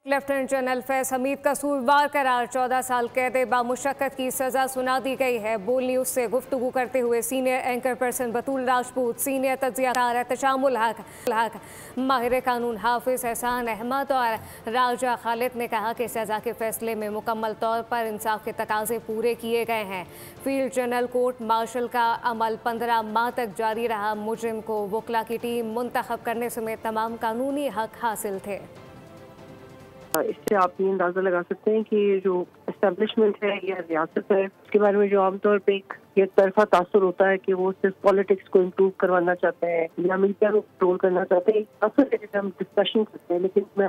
Lieutenant general Faiz Hamid कसूरवार करार 14 साल कैद बामुशक्कत की सजा सुना दी गई है। बोल न्यूज से गुफ्तगू करते हुए सीनियर एंकर पर्सन बतूल राजपूत, सीनियर तज्जियाकार एहतशामुल हक, माहिर कानून हाफिज एहसान अहमद और राजा खालिद ने कहा कि सजा के फैसले में मुकम्मल तौर पर इंसाफ के तकाजे पूरे किए गए हैं। फील्ड जनरल कोर्ट मार्शल का अमल 15 माह तक जारी रहा। मुजरिम को वकला की टीम मुंतखब करने समेत तमाम कानूनी हक हासिल थे। इससे आप ये अंदाज़ा लगा सकते हैं कि जो एस्टेब्लिशमेंट है या रियासत है उसके बारे में जो आमतौर पे एक तरफा तासुर होता है कि वो सिर्फ पॉलिटिक्स को इम्प्रूव करवाना चाहते हैं या मीडिया को कंट्रोल करना चाहते हैं। तासुर है जिसे हम डिस्कशन करते हैं, लेकिन मैं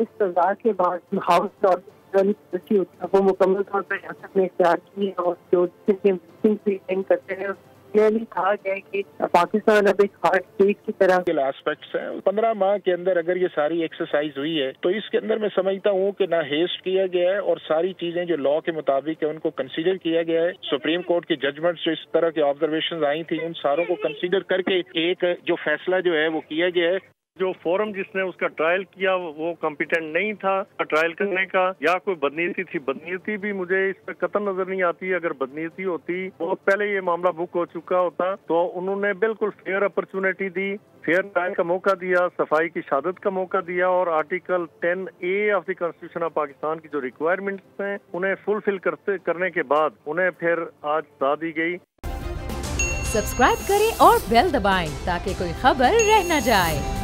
इस सजा के बाद हाउस और होती है वो मुकम्मल तौर पर रियासत में इख्तियार की है और जो करते हैं क्लियरली कहा गया है कि पाकिस्तान अब एक हार्ड स्टेट की तरह एस्पेक्ट्स हैं। 15 माह के अंदर अगर ये सारी एक्सरसाइज हुई है तो इसके अंदर मैं समझता हूँ कि ना हेस्ट किया गया है और सारी चीजें जो लॉ के मुताबिक है उनको कंसीडर किया गया है। सुप्रीम कोर्ट की जजमेंट्स जो इस तरह के ऑब्जर्वेशन आई थी उन सारों को कंसीडर करके एक जो फैसला जो है वो किया गया है। जो फोरम जिसने उसका ट्रायल किया वो कॉम्पिटेंट नहीं था ट्रायल करने का, या कोई बदनीयती थी। बदनीयती भी मुझे इस पर कतई नजर नहीं आती। अगर बदनीयती होती बहुत पहले ये मामला बुक हो चुका होता। तो उन्होंने बिल्कुल फेयर अपॉर्चुनिटी दी, फेयर ट्रायल का मौका दिया, सफाई की शहादत का मौका दिया और article 10A of the constitution of Pakistan की जो रिक्वायरमेंट्स हैं उन्हें फुलफिल करने के बाद उन्हें फिर आज सजा दी गई। सब्सक्राइब करें और बेल दबाएं ताकि कोई खबर रह न जाए।